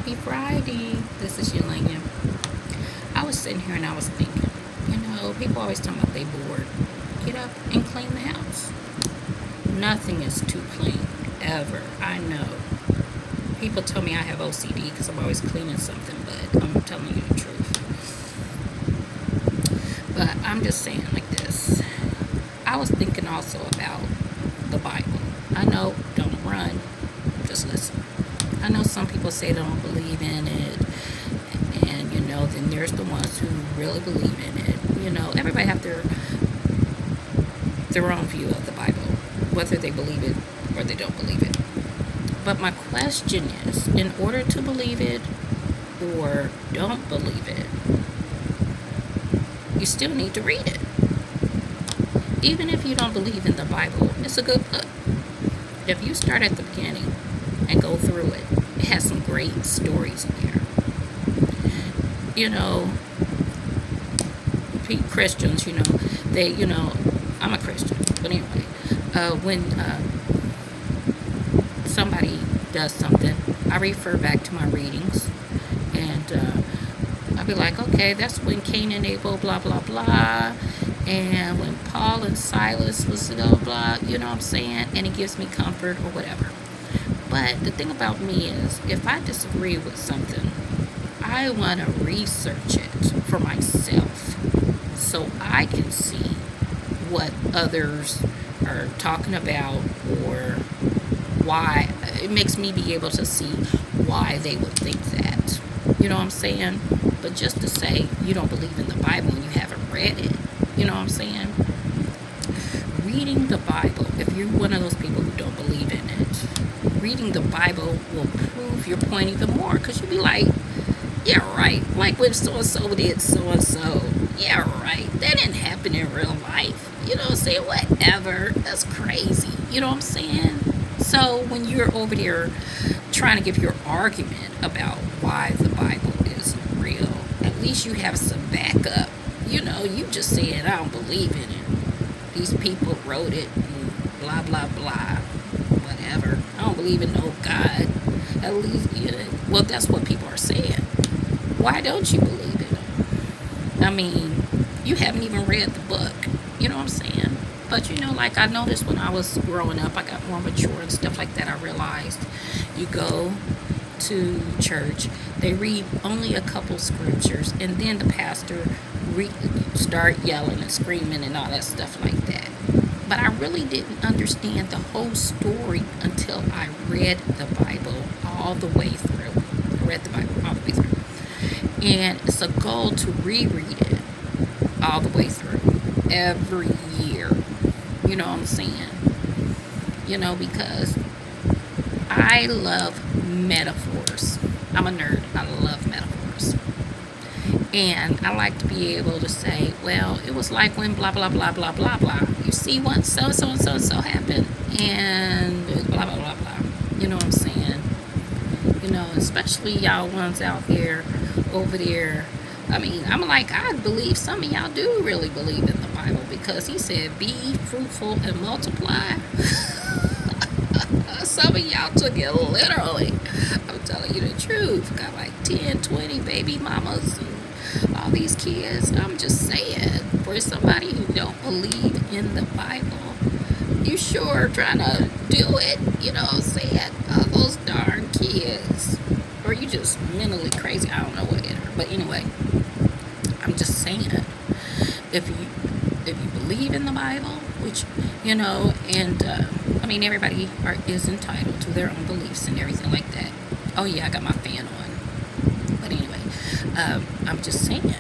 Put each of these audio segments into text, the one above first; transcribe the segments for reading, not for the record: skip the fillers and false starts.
Happy Friday. This is Yangya. I was sitting here and I was thinking, people always talk about they bored. Get up and clean the house. Nothing is too clean, ever. I know. People tell me I have OCD because I'm always cleaning something, but I'm telling you the truth. But I'm just saying like this. I was thinking also about the Bible. I know, don't run. Just listen. I know some people say they don't believe in it, and then there's the ones who really believe in it. Everybody have their own view of the Bible, whether they believe it or they don't believe it. But my question is, in order to believe it or don't believe it, you still need to read it. Even if you don't believe in the Bible, it's a good book. If you start at the beginning and go through it, it has some great stories in there. Christians, I'm a Christian, but anyway, when somebody does something, I refer back to my readings, and I'll be like, okay, that's when Cain and Abel, blah, blah, blah, and when Paul and Silas was blah, blah, you know what I'm saying, and it gives me comfort or whatever. But the thing about me is, if I disagree with something, I want to research it for myself so I can see what others are talking about, or why. It makes me be able to see why they would think that. You know what I'm saying? But just to say you don't believe in the Bible and you haven't read it, you know what I'm saying? Reading the Bible, if you're one of those people who don't believe in it, reading the Bible will prove your point even more, because you'll be like, yeah, right, like when so-and-so did so-and-so, yeah, right, that didn't happen in real life, you know what I'm saying, whatever, that's crazy, you know what I'm saying? So when you're over there trying to give your argument about why the Bible isn't real, at least you have some backup. You just saying, I don't believe in it, these people wrote it, and blah, blah, blah, whatever, I don't believe in no God, at least, well, that's what people are saying. Why don't you believe in it? I mean, you haven't even read the book, you know what I'm saying? But like I noticed when I was growing up, I got more mature and stuff like that. I realized you go to church, they read only a couple scriptures, and then the pastor start yelling and screaming and all that stuff like that. But I really didn't understand the whole story until I read the Bible all the way through. I read the Bible all the way through. And it's a goal to reread it all the way through every year. You know what I'm saying? Because I love metaphors. I'm a nerd. I love metaphors. And I like to be able to say, well, it was like when blah, blah, blah, blah, blah, blah. You see what so-and-so and so-and-so happened, and blah, blah, blah, blah. You know what I'm saying? Especially y'all ones out there, over there. I mean, I'm like, I believe some of y'all do really believe in the Bible, because he said, be fruitful and multiply. Some of y'all took it literally. I'm telling you the truth. Got like 10, 20 baby mamas and all these kids. I'm just saying, for somebody who don't believe in the Bible, you sure trying to do it, you know what I'm saying? All those darn kids. Or you just mentally crazy. I don't know what it is. But anyway, I'm just saying, if you believe in the Bible, which, and I mean, everybody is entitled to their own beliefs and everything like that. Oh yeah, I got my fan on. But anyway, I'm just saying,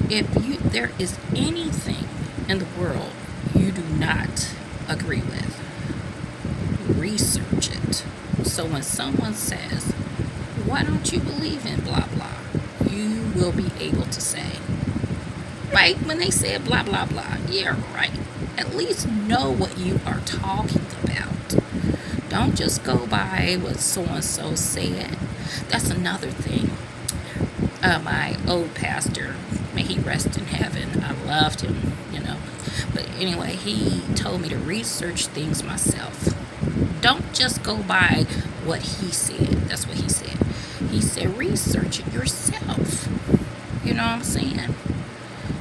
if there is anything in the world you do not agree with, research it. So when someone says, why don't you believe in blah blah, you will be able to say, right, when they said blah blah blah, yeah, right, at least know what you are talking about. Don't just go by what so-and-so said. That's another thing. My old pastor, may he rest in heaven, I loved him, but anyway, he told me to research things myself. Don't just go by what he said. That's what he said. He said, research it yourself. You know what I'm saying?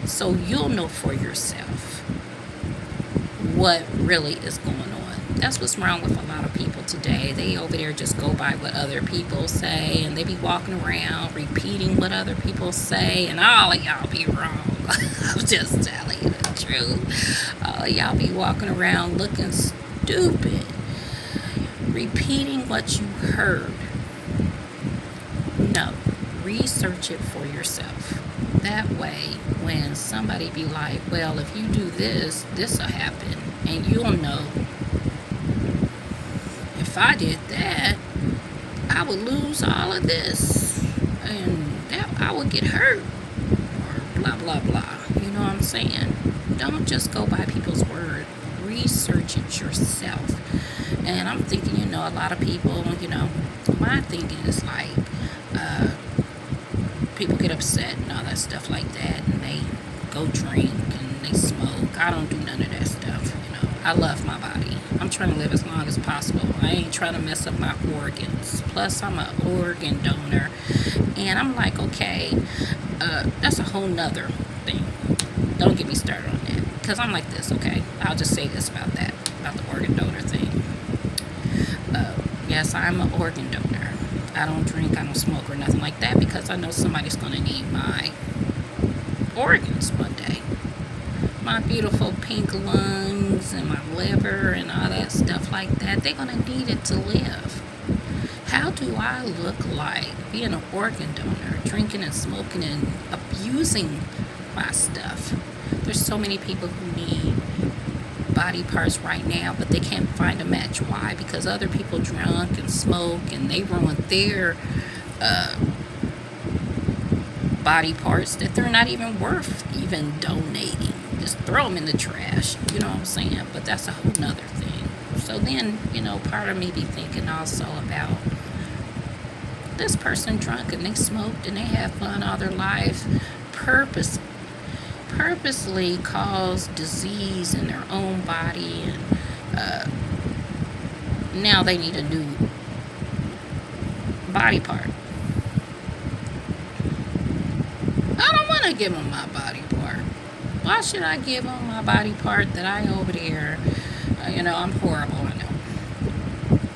So you'll know for yourself what really is going on. That's what's wrong with a lot of people today. They over there just go by what other people say, and they be walking around repeating what other people say, and all of y'all be wrong. I'm just telling you the truth. All of y'all be walking around looking stupid, repeating what you heard. No, research it for yourself. That way, when somebody be like, well, if you do this, this'll happen, and you'll know, if I did that, I would lose all of this, and that I would get hurt, or blah, blah, blah. You know what I'm saying? Don't just go by people's word. Research it yourself. And I'm thinking, a lot of people, my thinking is like, people get upset and all that stuff like that, and they go drink and they smoke. I don't do none of that stuff. I love my body. I'm trying to live as long as possible. I ain't trying to mess up my organs. Plus, I'm an organ donor, and I'm like, okay, that's a whole nother thing. Don't get me started on that, because I'm like this. Okay, I'll just say this about that, about the organ donor thing. Yes, I'm an organ donor. I don't drink, I don't smoke or nothing like that, because I know somebody's going to need my organs one day. My beautiful pink lungs and my liver and all that stuff like that, they're going to need it to live. How do I look like being an organ donor, drinking and smoking and abusing my stuff? There's so many people who need body parts right now, but they can't find a match. Why? Because other people drunk and smoke, and they ruin their body parts that they're not even worth even donating. Just throw them in the trash. You know what I'm saying? But that's a whole nother thing. So then, part of me be thinking also about this person drunk and they smoked and they had fun all their life, purposely caused disease in their own body, and now they need a new body part. I don't want to give them my body part. Why should I give them my body part that I over there, I'm horrible, I know.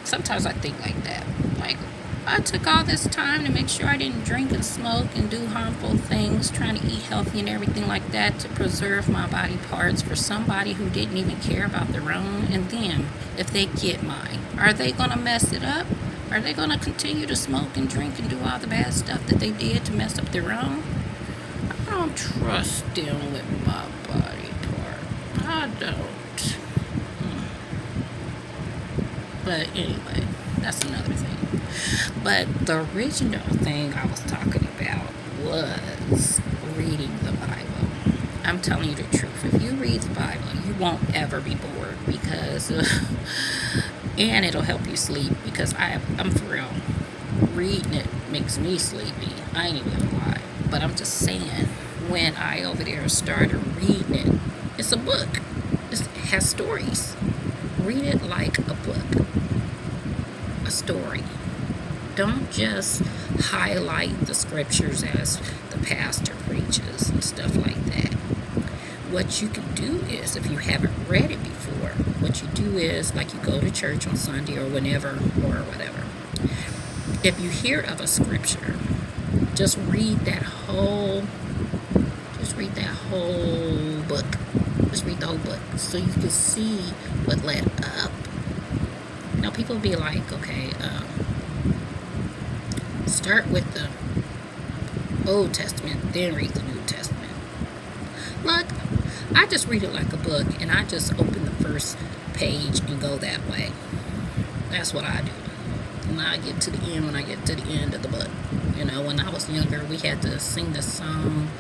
Sometimes I think like that. Like, I took all this time to make sure I didn't drink and smoke and do harmful things, trying to eat healthy and everything like that to preserve my body parts for somebody who didn't even care about their own. And then, if they get mine, are they going to mess it up? Are they going to continue to smoke and drink and do all the bad stuff that they did to mess up their own? I don't trust them with my body part. I don't. But anyway, that's another thing. But the original thing I was talking about was reading the Bible. I'm telling you the truth. If you read the Bible, you won't ever be bored, because and it'll help you sleep, because I'm for real. Reading it makes me sleepy. I ain't even gonna lie. But I'm just saying, when I over there started reading it, it's a book. It has stories. Read it like a book. A story. Don't just highlight the scriptures as the pastor preaches and stuff like that. What you can do is, if you haven't read it before, what you do is, like, you go to church on Sunday or whenever or whatever. If you hear of a scripture, just read that whole book. Just read the whole book so you can see what led up. People be like, okay, start with the Old Testament, then read the New Testament. Look, I just read it like a book, and I just open the first page and go that way. That's what I do. And I get to the end when I get to the end of the book. When I was younger, we had to sing this song.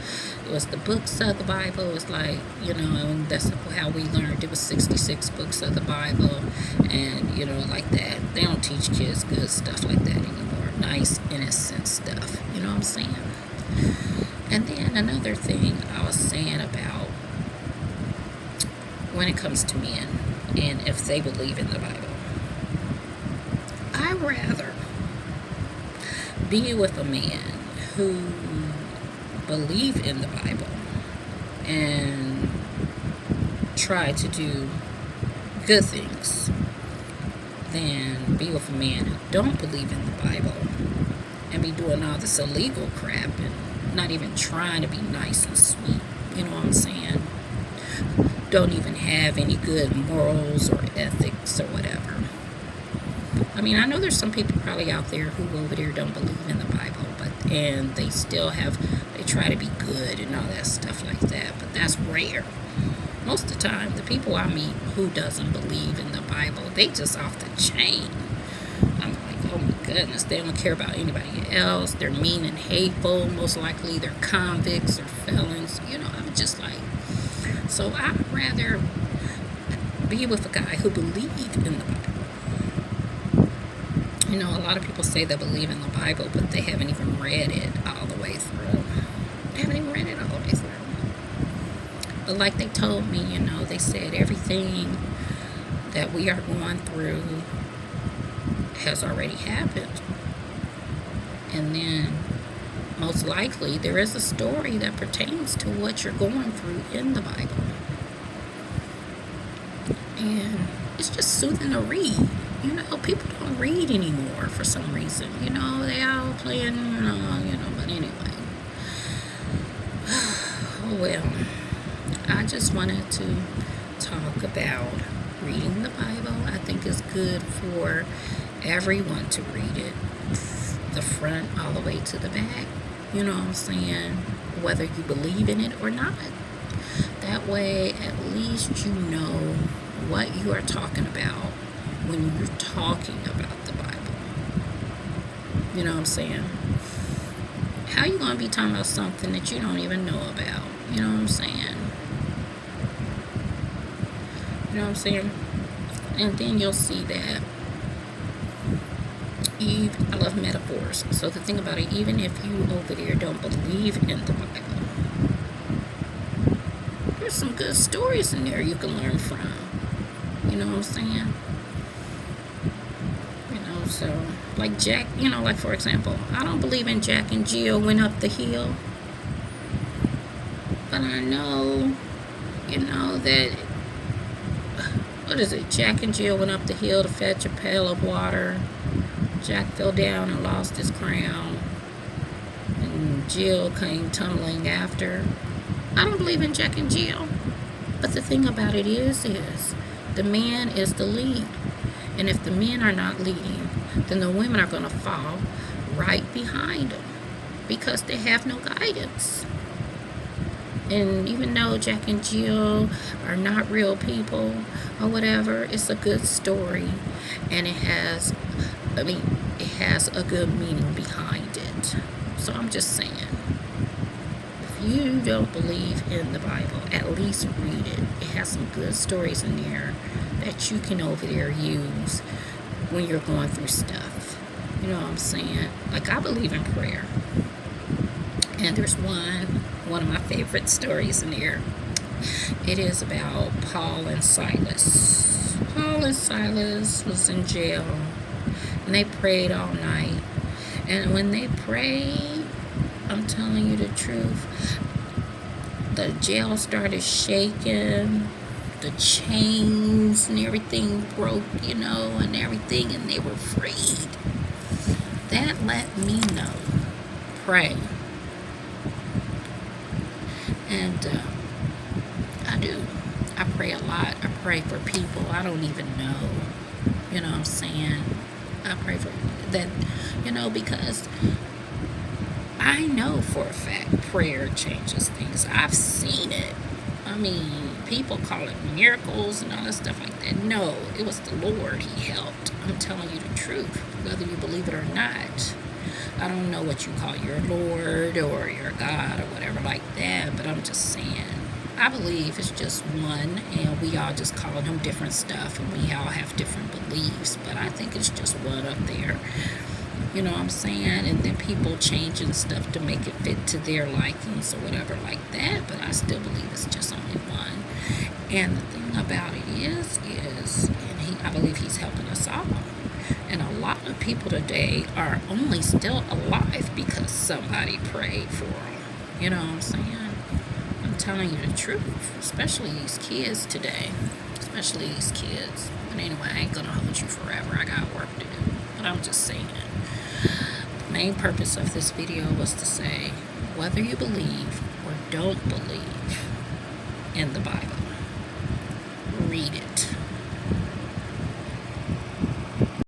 It was the books of the Bible. It was like, and that's how we learned. It was 66 books of the Bible, and, like that. They don't teach kids good stuff like that anymore. Nice, innocent stuff. You know what I'm saying? And then another thing I was saying about when it comes to men, and if they believe in the Bible, I'd rather be with a man who believe in the Bible and try to do good things than be with a man who don't believe in the Bible and be doing all this illegal crap and not even trying to be nice and sweet. You know what I'm saying? Don't even have any good morals or ethics or whatever. I mean, I know there's some people probably out there who over there don't believe in the Bible, and they still they try to be good and all that stuff like that, but that's rare. Most of the time, the people I meet who doesn't believe in the Bible, they just off the chain. I'm like, oh my goodness, they don't care about anybody else. They're mean and hateful. Most likely they're convicts or felons. I'm just like, so I'd rather be with a guy who believes in the Bible. A lot of people say they believe in the Bible, but they haven't even read it all the way through. But like they told me, they said everything that we are going through has already happened. And then most likely there is a story that pertains to what you're going through in the Bible. And it's just soothing to read. People don't read anymore for some reason. They all playing, but anyway. Oh well. I just wanted to talk about reading the Bible. I think it's good for everyone to read it, the front all the way to the back. You know what I'm saying? Whether you believe in it or not. That way, at least you know what you are talking about when you're talking about the Bible. You know what I'm saying? How you going to be talking about something that you don't even know about? You know what I'm saying? You know what I'm saying? And then you'll see that I love metaphors. So the thing about it, even if you over there don't believe in the Bible, there's some good stories in there you can learn from. You know what I'm saying? So like Jack, like for example, I don't believe in Jack and Jill went up the hill. But I know, that, what is it? Jack and Jill went up the hill to fetch a pail of water. Jack fell down and lost his crown. And Jill came tumbling after. I don't believe in Jack and Jill. But the thing about it is the man is the lead. And if the men are not leading, then the women are going to fall right behind them because they have no guidance. And even though Jack and Jill are not real people or whatever, it's a good story, and it has a good meaning behind it. So I'm just saying, if you don't believe in the Bible, at least read it. It has some good stories in there that you can over there use when you're going through stuff. You know what I'm saying? Like, I believe in prayer. And there's one of my favorite stories in there. It is about Paul and Silas. Paul and Silas was in jail, and they prayed all night. And when they prayed, I'm telling you the truth, the jail started shaking, the chains and everything broke, and everything, and they were freed. That let me know, pray. And I do. I pray a lot. I pray for people I don't even know. You know what I'm saying? I pray for that, because I know for a fact prayer changes things. I've seen it. I mean, people call it miracles and all that stuff like that. No, it was the Lord. He helped. I'm telling you the truth, whether you believe it or not. I don't know what you call your Lord or your God or whatever like that, but I'm just saying, I believe it's just one, and we all just calling him different stuff, and we all have different beliefs, but I think it's just one up there. You know what I'm saying? And then people changing stuff to make it fit to their likings or whatever like that, but I still believe it's just only one. And the thing about it is, I believe he's helping us all. And a lot of people today are only still alive because somebody prayed for them. You know what I'm saying? I'm telling you the truth, especially these kids today. Especially these kids. But anyway, I ain't gonna hold you forever. I got work to do. But I'm just saying. The main purpose of this video was to say, whether you believe or don't believe in the Bible, read it.